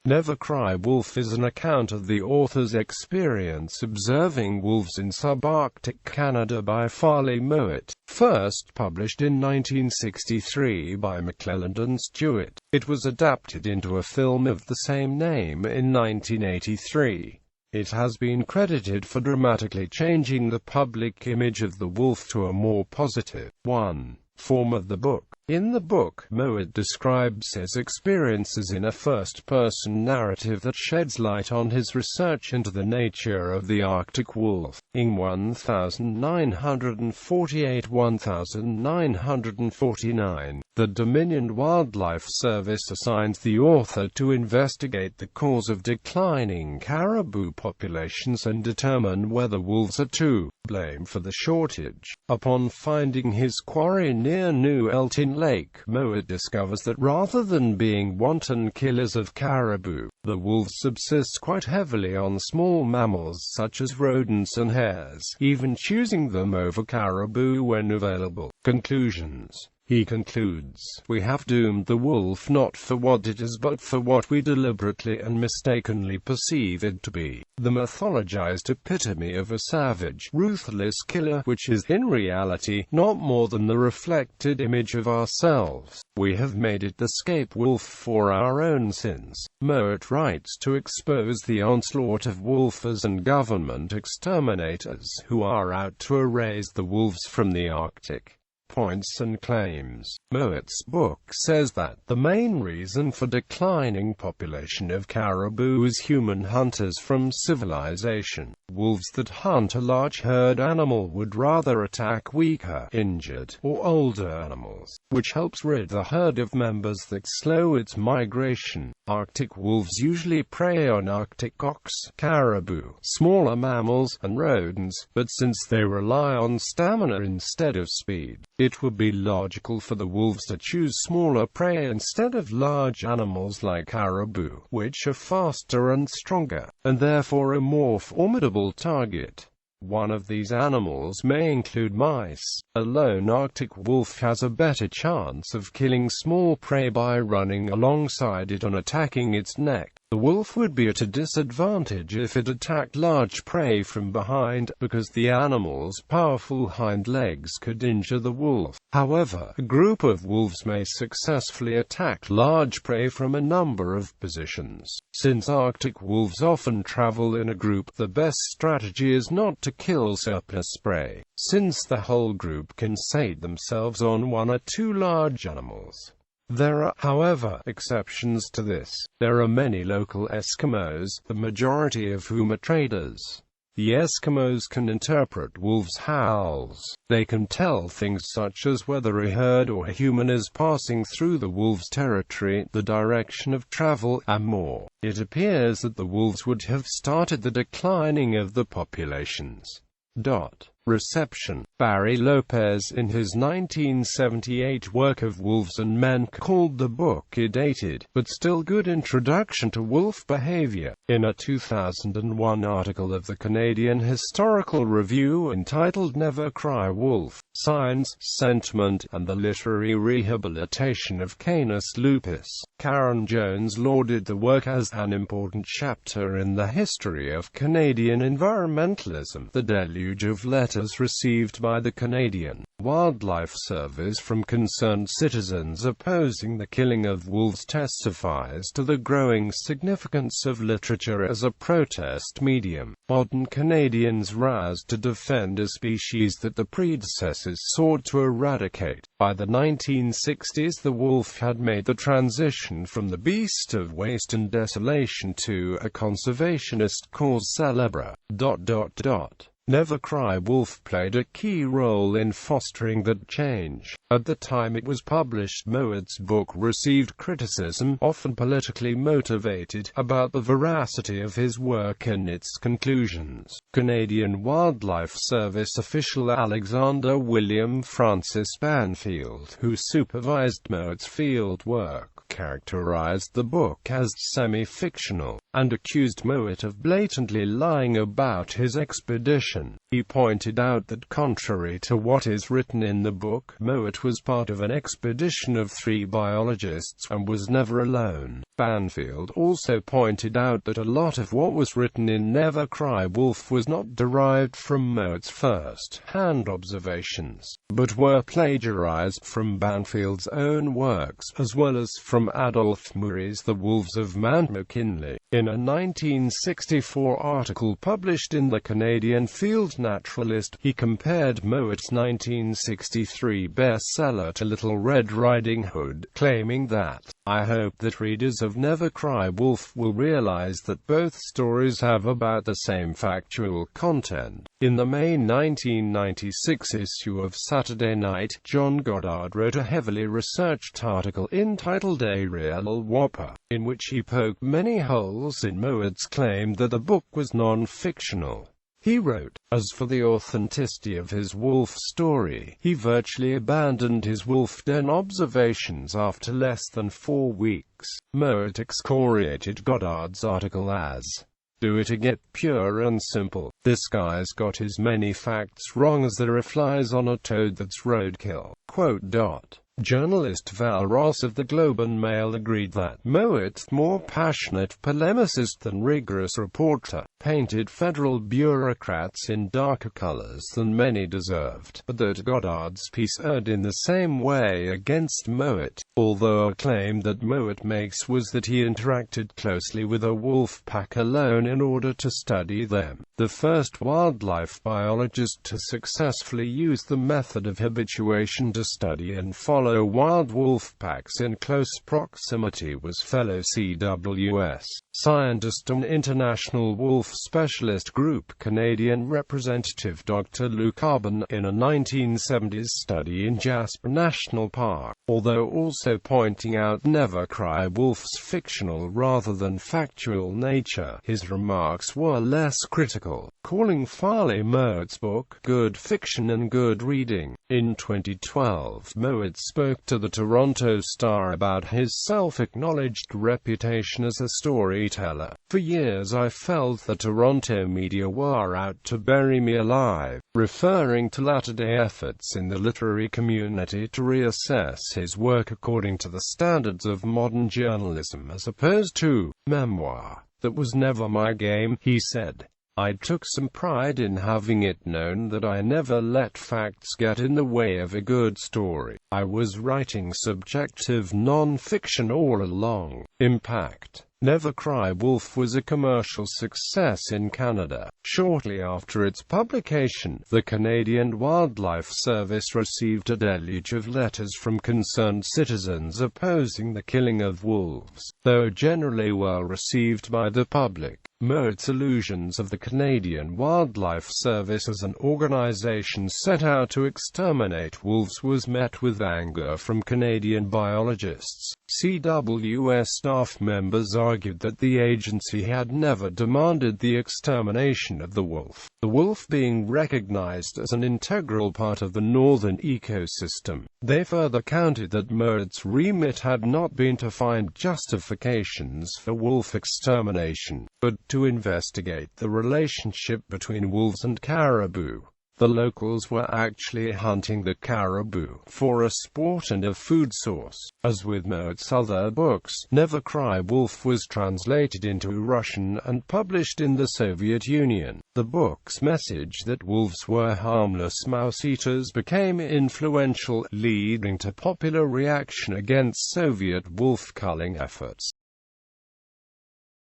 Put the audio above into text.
Never Cry Wolf is an account of the author's experience observing wolves in subarctic Canada by Farley Mowat, first published in 1963 by McClelland and Stewart. It was adapted into a film of the same name in 1983. It has been credited for dramatically changing the public image of the wolf to a more positive one. Form of the book. In the book, Mowat describes his experiences in a first-person narrative that sheds light on his research into the nature of the Arctic wolf. In 1948-1949, the Dominion Wildlife Service assigns the author to investigate the cause of declining caribou populations and determine whether wolves are to blame for the shortage. Upon finding his quarry near New Eltin Lake, Mowat discovers that rather than being wanton killers of caribou, the wolves subsist quite heavily on small mammals such as rodents and hares, even choosing them over caribou when available. Conclusions. He concludes, "We have doomed the wolf not for what it is but for what we deliberately and mistakenly perceive it to be, the mythologized epitome of a savage, ruthless killer, which is, in reality, not more than the reflected image of ourselves. We have made it the scape-wolf for our own sins." Mowat writes to expose the onslaught of wolfers and government exterminators who are out to erase the wolves from the Arctic. Points and claims. Mowat's book says that the main reason for declining population of caribou is human hunters from civilization. Wolves that hunt a large herd animal would rather attack weaker, injured, or older animals, which helps rid the herd of members that slow its migration. Arctic wolves usually prey on Arctic ox, caribou, smaller mammals, and rodents, but since they rely on stamina instead of speed, it would be logical for the wolves to choose smaller prey instead of large animals like caribou, which are faster and stronger, and therefore a more formidable target. One of these animals may include mice. A lone Arctic wolf has a better chance of killing small prey by running alongside it and attacking its neck. The wolf would be at a disadvantage if it attacked large prey from behind, because the animal's powerful hind legs could injure the wolf. However, a group of wolves may successfully attack large prey from a number of positions. Since Arctic wolves often travel in a group, the best strategy is not to kill surplus prey, since the whole group can sate themselves on one or two large animals. There are, however, exceptions to this. There are many local Eskimos, the majority of whom are traders. The Eskimos can interpret wolves' howls. They can tell things such as whether a herd or a human is passing through the wolves' territory, the direction of travel, and more. It appears that the wolves would have started the declining of the populations. Reception. Barry Lopez, in his 1978 work of Wolves and Men, called the book a dated, but still good introduction to wolf behavior. In a 2001 article of the Canadian Historical Review entitled Never Cry Wolf, Science, Sentiment, and the Literary Rehabilitation of Canis Lupus, Karen Jones lauded the work as an important chapter in the history of Canadian environmentalism. The deluge of letters received by the Canadian Wildlife Service from concerned citizens opposing the killing of wolves testifies to the growing significance of literature as a protest medium. Modern Canadians roused to defend a species that the predecessors sought to eradicate. By the 1960s, the wolf had made the transition from the beast of waste and desolation to a conservationist cause célèbre. Never Cry Wolf played a key role in fostering that change. At the time it was published, Mowat's book received criticism, often politically motivated, about the veracity of his work and its conclusions. Canadian Wildlife Service official Alexander William Francis Banfield, who supervised Mowat's field work, characterized the book as semi-fictional, and accused Mowat of blatantly lying about his expedition. He pointed out that contrary to what is written in the book, Mowat was part of an expedition of 3 biologists, and was never alone. Banfield also pointed out that a lot of what was written in Never Cry Wolf was not derived from Mowat's first-hand observations, but were plagiarized from Banfield's own works, as well as from Adolph Murray's The Wolves of Mount McKinley. In a 1964 article published in the Canadian Field Naturalist, he compared Mowat's 1963 bestseller to Little Red Riding Hood, claiming that, "I hope that readers of Never Cry Wolf will realize that both stories have about the same factual content." In the May 1996 issue of Saturday Night, John Goddard wrote a heavily researched article entitled A Real Whopper, in which he poked many holes in Mowat's claim that the book was non-fictional. He wrote, "As for the authenticity of his wolf story, he virtually abandoned his wolf den observations after less than 4 weeks." Mowat excoriated Goddard's article as, "Do it again, pure and simple. This guy's got as many facts wrong as there are flies on a toad that's roadkill." Journalist Val Ross of the Globe and Mail agreed that Mowat, more passionate polemicist than rigorous reporter, painted federal bureaucrats in darker colors than many deserved, but that Goddard's piece erred in the same way against Mowat, although a claim that Mowat makes was that he interacted closely with a wolf pack alone in order to study them. The first wildlife biologist to successfully use the method of habituation to study and follow wild wolf packs in close proximity was fellow CWS scientist and International Wolf Specialist Group Canadian representative Dr. Luke Arbon in a 1970s study in Jasper National Park. Although also pointing out Never Cry Wolf's fictional rather than factual nature, his remarks were less critical, calling Farley Mowat's book good fiction and good reading. In 2012, Mowat spoke to the Toronto Star about his self-acknowledged reputation as a storyteller. "For years I felt the Toronto media were out to bury me alive," referring to latter-day efforts in the literary community to reassess his work according to the standards of modern journalism as opposed to memoir. "That was never my game," he said. "I took some pride in having it known that I never let facts get in the way of a good story. I was writing subjective non-fiction all along." Impact. Never Cry Wolf was a commercial success in Canada. Shortly after its publication, the Canadian Wildlife Service received a deluge of letters from concerned citizens opposing the killing of wolves. Though generally well received by the public, Mowat's illusions of the Canadian Wildlife Service as an organization set out to exterminate wolves was met with anger from Canadian biologists. CWS staff members argued that the agency had never demanded the extermination of the wolf being recognized as an integral part of the northern ecosystem. They further countered that Mowat's remit had not been to find justifications for wolf extermination, but to investigate the relationship between wolves and caribou. The locals were actually hunting the caribou for a sport and a food source. As with Mowat's other books, Never Cry Wolf was translated into Russian and published in the Soviet Union. The book's message that wolves were harmless mouse-eaters became influential, leading to popular reaction against Soviet wolf culling efforts.